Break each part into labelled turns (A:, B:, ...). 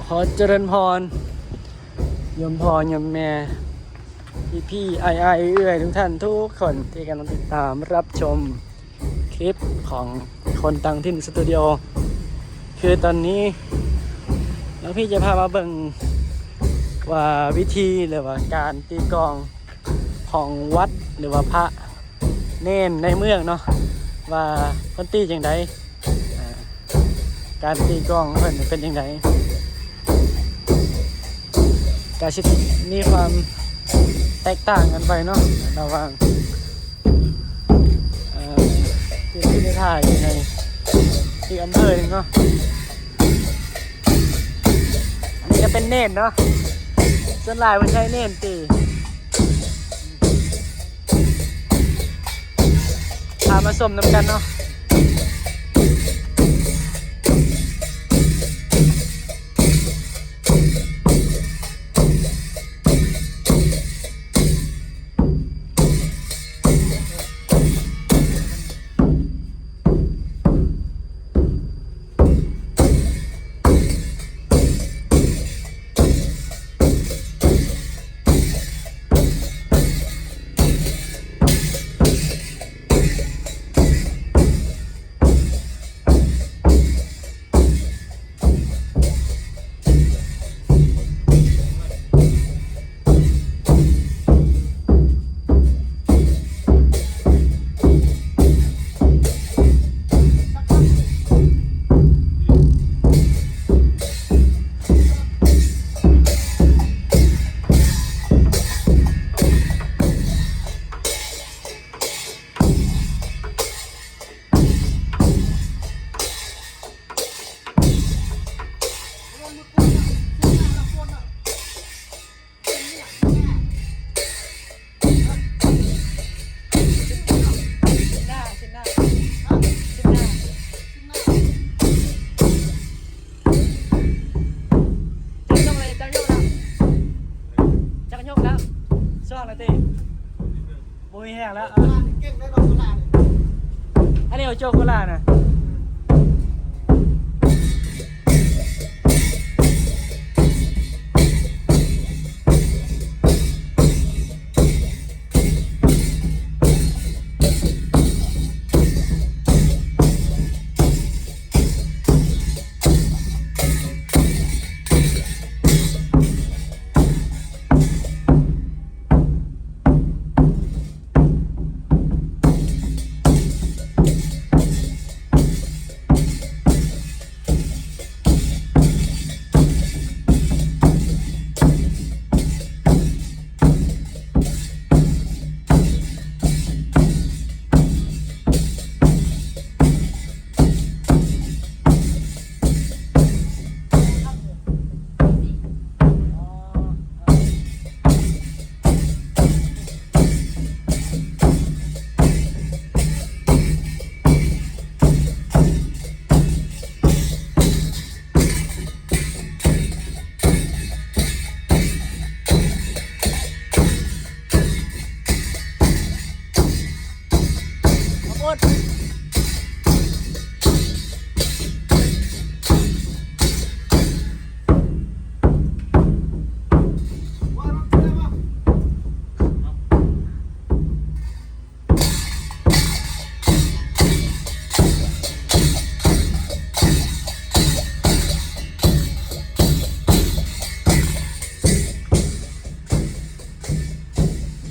A: ขอเจริญพรยมพ่อยมแม่พี่ไอเอื้อยทุกท่านทุกคนที่กำลังติดตามรับชมคลิปของคนต่างถิ่นสตูดิโอคือตอนนี้แล้วพี่จะพามาเบิ่งว่าวิธีหรือว่าการตีกลองของวัดหรือว่าพระเน้นในเมืองเนาะว่าคนตีอย่างไรการตีกลองเพิ่นเป็นอย่างไรการชิดมีความแตกต่างกันไปเนาะระหว่างที่ได้ถ่ายอยู่ในที่อำเภอเนาะอันนี้จะเป็นเน้นเนาะส่วนหลายมันใช้เน้นตีพามาชมน้ำกันเนาะบุยแห้งแล้วอันนี้เอาโจโกล่านะ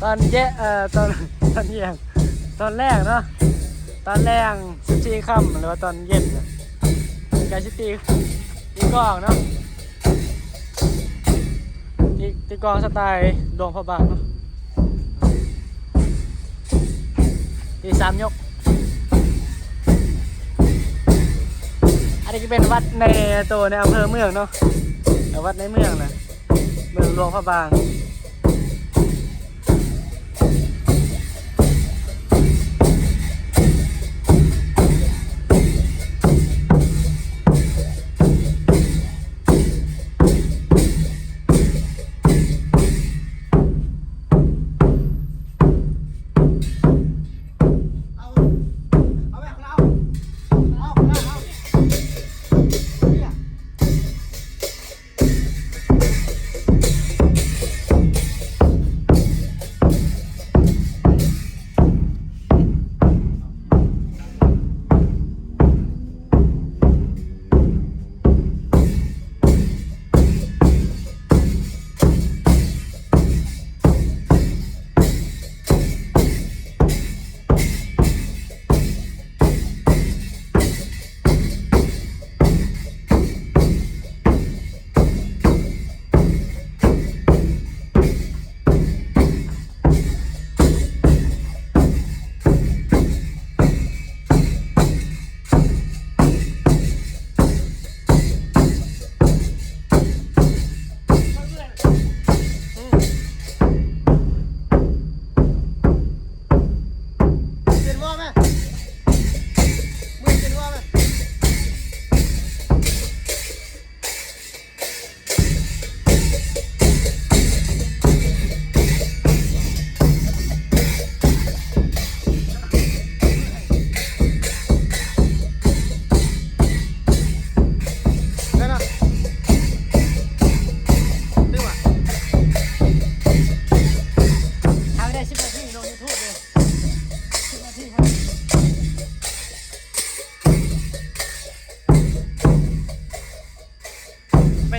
A: ตอนเยตอนเย็นตอนแรกเนาะตอนแรก14 ค่ำหรือว่าตอนเย็นการตีกลองเนาะตีกลองสไตล์ดวงพระบางเนาะตี3 ยกอันนี้ก็เป็นวัดในตัวในอำเภอเมืองเนาะวัดในเมืองนะเมืองหลวงพระบาง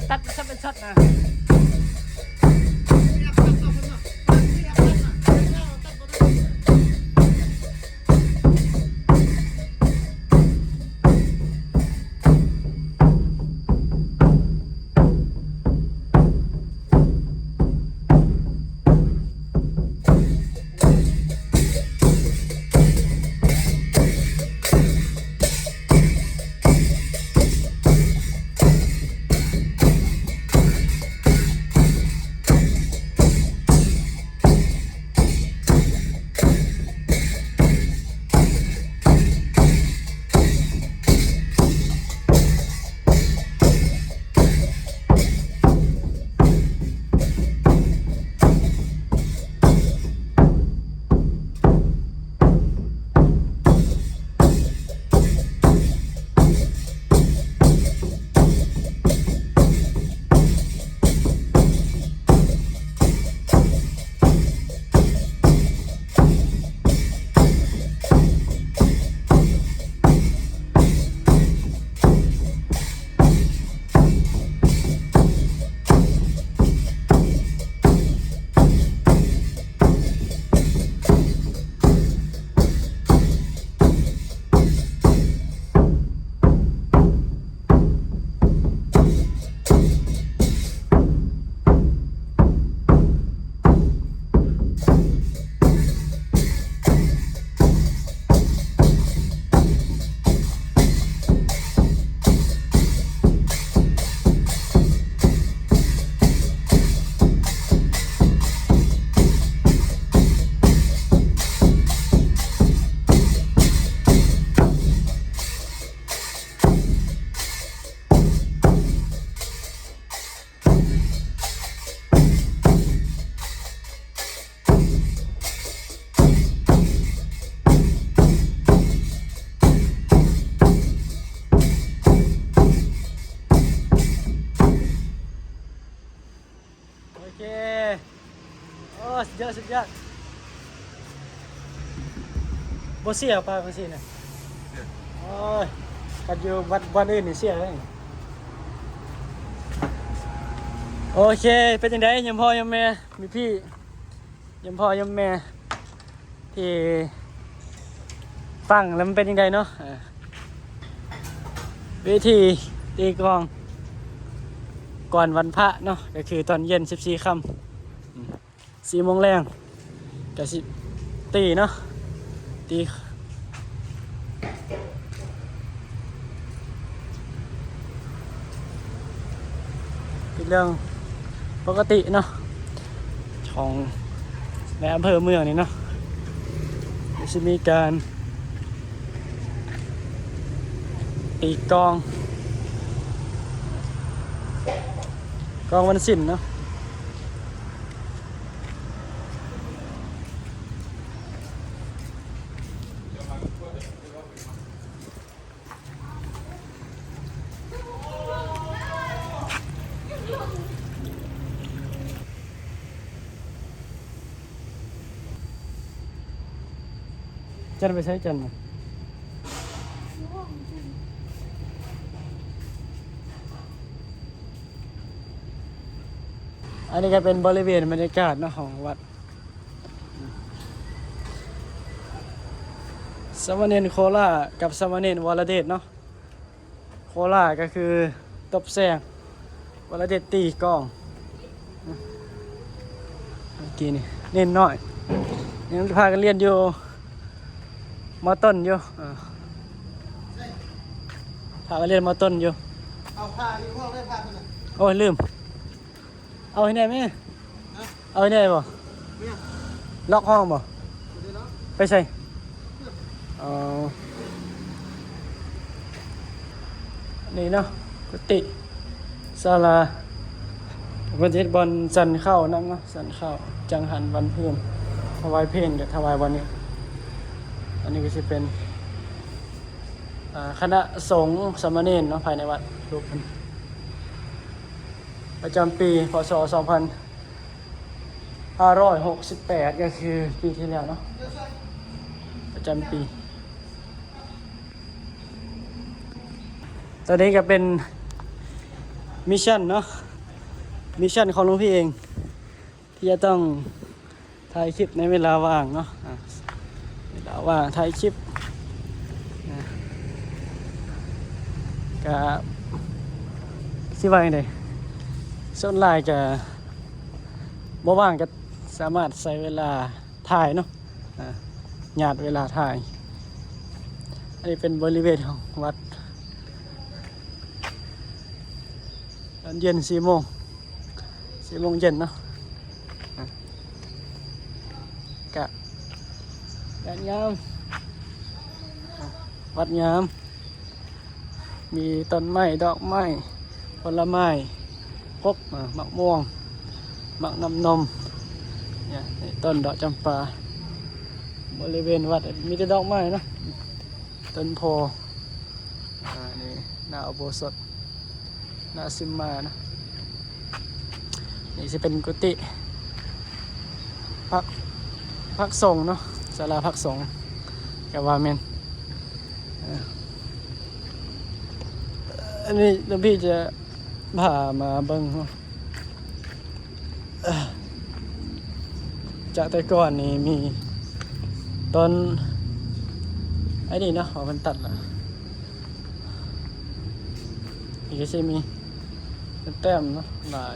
A: ตัดชัดเป็นชัดนะโอเคโอ้สุดยอดบ่เสียป่ะบ่เสียนะโอ้ยกันอยู่วันอื่นนี่เสียเลยโอเคเป็นจังได๋ยามพ่อยามแม่มีพี่ยามพ่อยามแม่ที่ฟังแล้วมันเป็นจังไดเนาะวิธีตีกลองก่อนวันพระเนาะก็คือตอนเย็น14 ค่ำ4 โมงแรงก็สิตีเนาะตีเป็นเรื่องปกติเนาะของในอำเภอเมืองนี่เนาะจะมีการตีกลองวันศิลป์เนาะจันไปใช้จันอันนี้ก็เป็นบริเวณบรรยากาศเนาะของวัดสามเณรโคราชกับสามเณรวรเดชเนาะโคราชก็คือตบแสงวรเดชตีกลองเมื่อกี้นี่เน้นน้อยยังพากันเรียนอยู่ม.ต้นอยู่พากันเรียนม.ต้นอยู่
B: เอาผ้าที่ห้องได้ผ้าตัวไหน
A: โอ้ยลืมเอาให้แน่ไหมเอาให้แน่บ่ล็อกห้องบ่ไปใส่นี่เนาะกุฏิศาลาวันที่บอลสันเข้านั่งเนาะสันเข้าจังหันวันเพื่อนถวายเพลงกับถวายวันนี้อันนี้ก็จะเป็นคณะสงฆ์สามเณรเนาะภายในวัดรูปกันประจำปีพศ 2568 ก็คือปีที่แล้วเนาะประจำปีตอนนี้ก็เป็น มิชชั่นเนาะมิชชั่นของหลวงพี่เอง ที่จะต้องถ่ายคลิปในเวลาว่างเนาะเวลาว่างถ่ายคลิปกับสิว่าจั่งใดส่วนหลายก็บ่ว่างก็สามารถใช้เวลาถ่ายเนาะหยาดเวลาถ่าย อันนี้เป็นบริเวณของวัดตอนเย็น4 โมงเย็นเนาะกะแดดงามวัดงามมีต้นไม้ดอกไม้ผลไม้พบมะม่วงมะน้ำนมเนี่ยต้นดอกจำปาบริเวณวัดมีแต่ดอกไม้เนาะต้นโพนี่หน้าอุโบสถหน้าซิมมานะนี่จะเป็นกุฏิพักสงฆ์เนาะศาลาพักสงฆ์กับว่าเมนอันนี้หลวงพี่จะพามาเบิ่งเนาะจากแต่ก่อนนี่มีต้นไอ้นี่เนาะเขามันตัดละนี่ก็จะมีแต้มเนาะลาย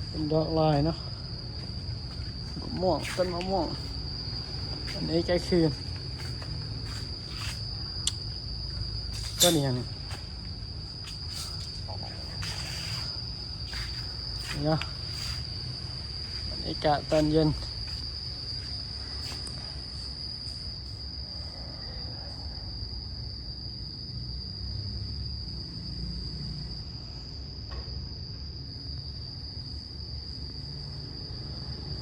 A: เป็นดอกลายเนาะมะม่วงต้นมะม่วงอันนี้ก็คือต้นนี้นี่เนาะบรรยากาศตอนเย็น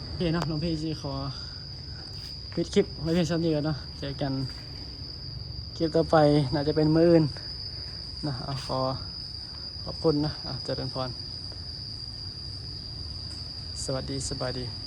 A: โอเคเนาะน้องพี่จีขอปิดคลิปไว้เพียงเท่านี้ก่อนเนาะเจอกันคลิปต่อไปน่าจะเป็นมื้ออื่นนะขอบคุณนะเจริญพรสวัสดีสบายดี